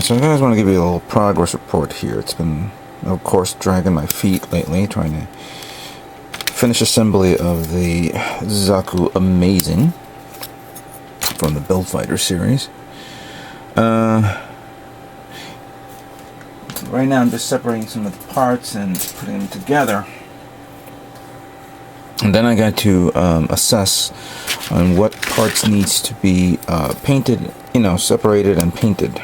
so I guys want to give you a little progress report here. It's been, of course, dragging my feet lately, trying to finish assembly of the Zaku Amazing from the Build Fighter series. Right now I'm just separating some of the parts and putting them together. And then I got to assess on what parts needs to be painted, separated and painted.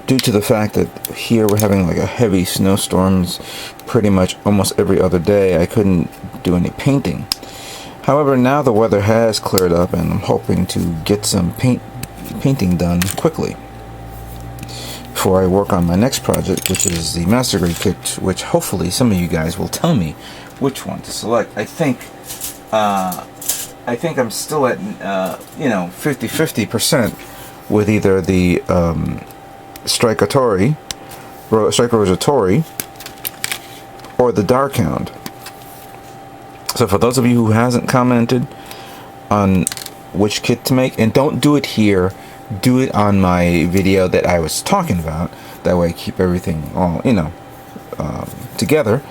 Due to the fact that here we're having like a heavy snowstorms pretty much almost every other day, I couldn't do any painting. However, now the weather has cleared up and I'm hoping to get some painting done quickly before I work on my next project, which is the Master Grade kit, which hopefully some of you guys will tell me which one to select. I think I'm still at 50% with either the Striker Rosatori or the Dark Hound. So for those of you who hasn't commented on which kit to make, and don't do it here, do it on my video that I was talking about. That way I keep everything all, together.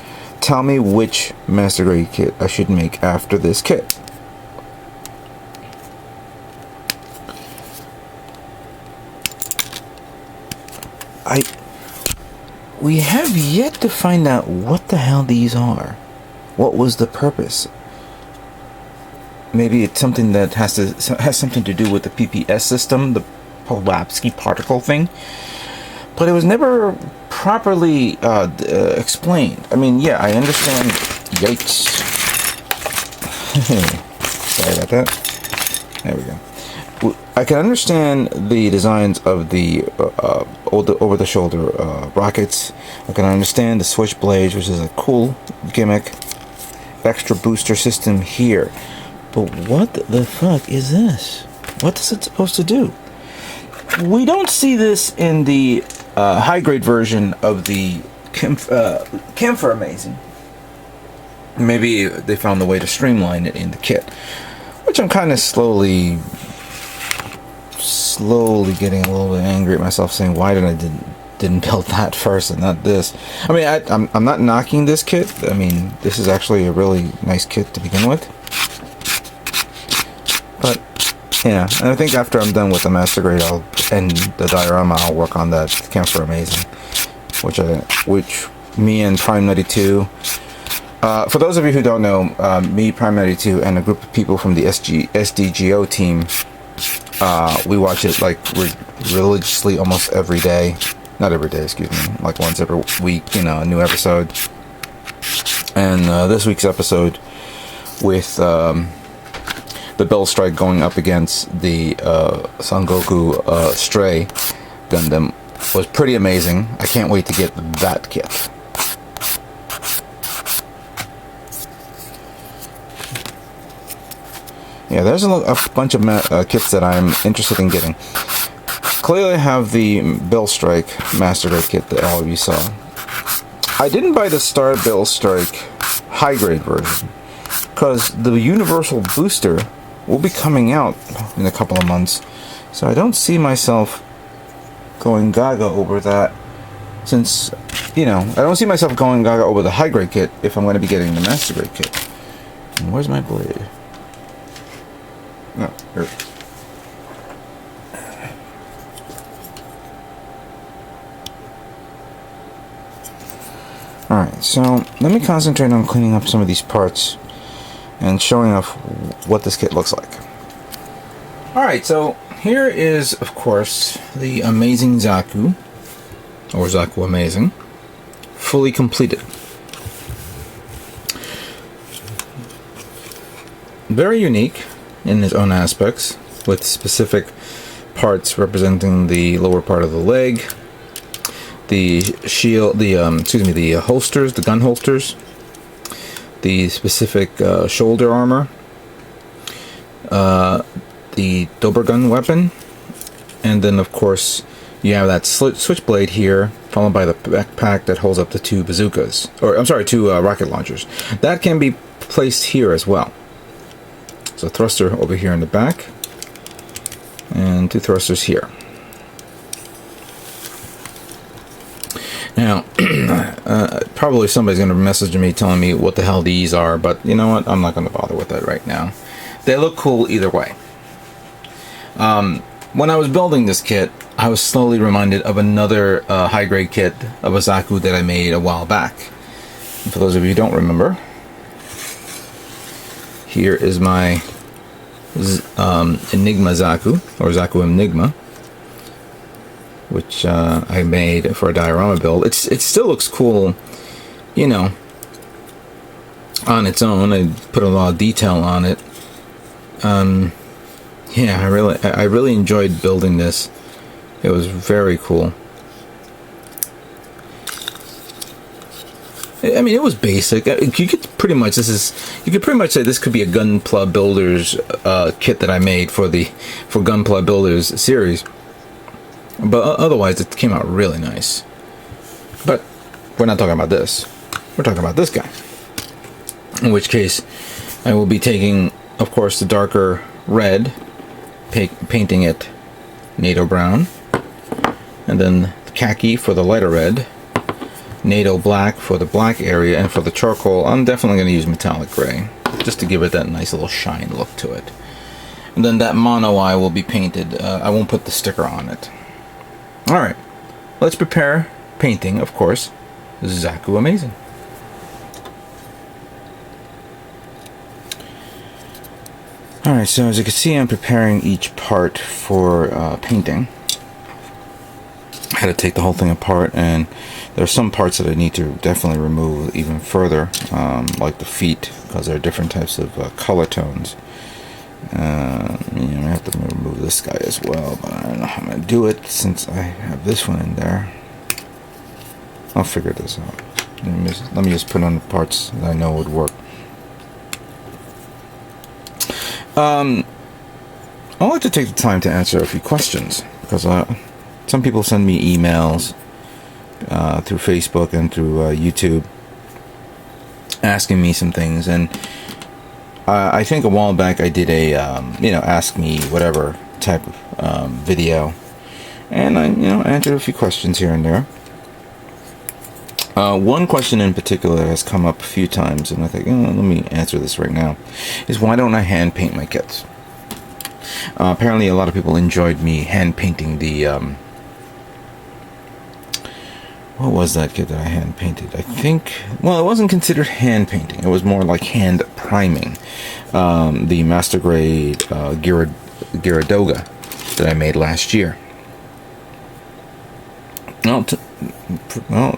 Tell me which Master Grade kit I should make after this kit. We have yet to find out what the hell these are. What was the purpose? Maybe it's something that has something to do with the PPS system, the Pulaski particle thing. But it was never properly explained. I mean, yeah, I understand. Yikes! Sorry about that. There we go. I can understand the designs of the over-the-shoulder rockets. I can understand the switchblades, which is a cool gimmick. Extra booster system here. But what the fuck is this? What is it supposed to do? We don't see this in the high-grade version of the Camphor Amazing. Maybe they found the way to streamline it in the kit, which I'm kind of slowly getting a little bit angry at myself, saying, why didn't build that first and not this? I mean, I'm not knocking this kit. I mean, this is actually a really nice kit to begin with. But yeah, and I think after I'm done with the Master Grade and the diorama, I'll work on that Camphor Amazing, which me and Prime 92. For those of you who don't know, me, Prime 92, and a group of people from the SDGO team. We watch it like religiously almost every day. Not every day, excuse me. Like once every week, a new episode. And this week's episode with the Bell Strike going up against the Son Goku Stray Gundam was pretty amazing. I can't wait to get that kit. Yeah, there's a bunch of kits that I'm interested in getting. Clearly I have the Bill Strike Master Grade kit that all of you saw. I didn't buy the Star Bill Strike high grade version because the Universal Booster will be coming out in a couple of months. So I don't see myself going gaga over that, since, I don't see myself going gaga over the high grade kit if I'm going to be getting the Master Grade kit. And where's my blade? No, here it is. Alright, so let me concentrate on cleaning up some of these parts and showing off what this kit looks like. Alright, so here is, of course, the Amazing Zaku, or Zaku Amazing, fully completed. Very unique in its own aspects, with specific parts representing the lower part of the leg, the shield, the holsters, the gun holsters, the specific shoulder armor, the Dobergun weapon, and then of course you have that switchblade here, followed by the backpack that holds up the two bazookas, or I'm sorry, two rocket launchers. That can be placed here as well. So thruster over here in the back, and 2 thrusters here. Now, probably somebody's going to message me telling me what the hell these are, but you know what? I'm not going to bother with that right now. They look cool either way. When I was building this kit, I was slowly reminded of another high-grade kit of a Zaku that I made a while back. And for those of you who don't remember, here is my Enigma Zaku, or Zaku Enigma, which I made for a diorama build. It still looks cool, you know, on its own. I put a lot of detail on it. Yeah, I really enjoyed building this. It was very cool. I mean, it was basic. You could pretty much say this could be a Gunpla Builders kit that I made for Gunpla Builders series. But otherwise, it came out really nice. But we're not talking about this. We're talking about this guy. In which case, I will be taking, of course, the darker red, painting it NATO brown, and then khaki for the lighter red, NATO black for the black area, and for the charcoal, I'm definitely going to use metallic gray, just to give it that nice little shine look to it. And then that mono eye will be painted. I won't put the sticker on it. Alright, let's prepare painting, of course, Zaku Amazing. Alright, so as you can see, I'm preparing each part for painting. I had to take the whole thing apart, and there are some parts that I need to definitely remove even further, like the feet, because there are different types of color tones. I have to remove this guy as well, but I don't know how I'm going to do it since I have this one in there. I'll figure this out. Let me just put on the parts that I know would work. I'd like to take the time to answer a few questions, because some people send me emails through Facebook and through YouTube asking me some things, and I think a while back I did a ask me whatever type of video, and I answered a few questions here and there. One question in particular has come up a few times, and I think, let me answer this right now, is why don't I hand paint my kits? Apparently a lot of people enjoyed me hand painting the what was that kit that I hand painted? I think, well, it wasn't considered hand painting. It was more like hand priming. The Master Grade Gyaradoga that I made last year. Well,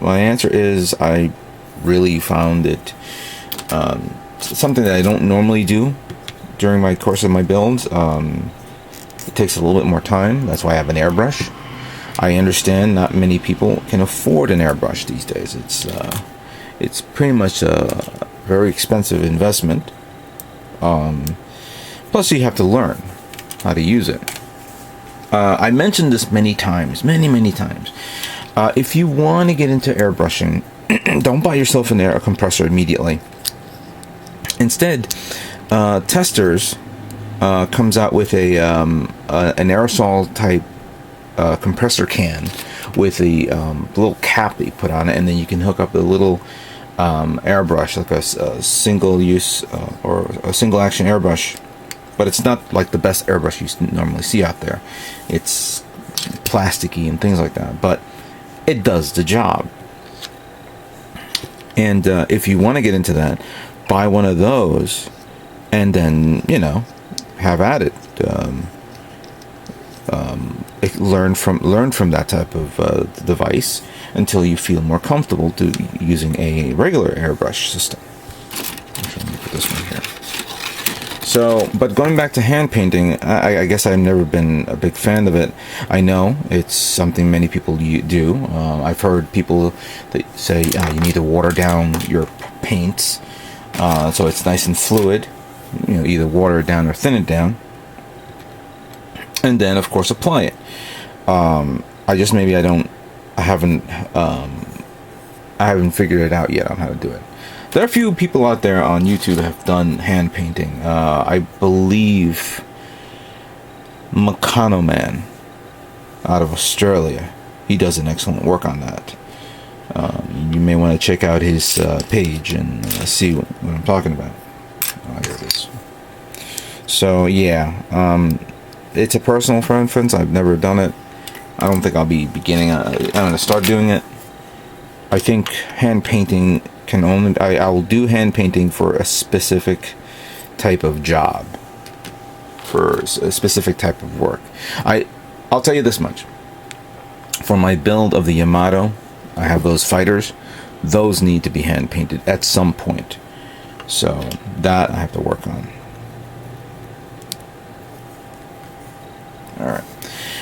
my answer is I really found it something that I don't normally do during my course of my builds. It takes a little bit more time. That's why I have an airbrush. I understand not many people can afford an airbrush these days. It's pretty much a very expensive investment. Plus you have to learn how to use it. I mentioned this many times. If you want to get into airbrushing, don't buy yourself an air compressor immediately. Instead, Testers comes out with an aerosol type compressor can with a little cap that you put on it, and then you can hook up a little airbrush, like a single use or a single action airbrush, but it's not like the best airbrush you normally see out there. It's plasticky and things like that, but it does the job. And if you want to get into that, buy one of those, and then have at it. Learn from that type of device until you feel more comfortable using a regular airbrush system. Let me put this one here. So, but going back to hand painting, I guess I've never been a big fan of it. I know it's something many people do. I've heard people that say you need to water down your paints so it's nice and fluid. Either water it down or thin it down, and then of course apply it. I haven't figured it out yet on how to do it. There are a few people out there on YouTube that have done hand painting. I believe Makano Man out of Australia, he does an excellent work on that. You may want to check out his page and see what I'm talking about. Oh, here it is. So yeah, it's a personal preference. I've never done it. I don't think I'll be beginning. I'm going to start doing it. I think hand painting can only... I will do hand painting for a specific type of job. For a specific type of work. I'll tell you this much. For my build of the Yamato, I have those fighters. Those need to be hand painted at some point. So that I have to work on.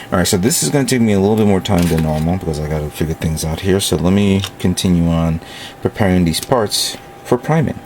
Alright, so this is going to take me a little bit more time than normal because I got to figure things out here. So let me continue on preparing these parts for priming.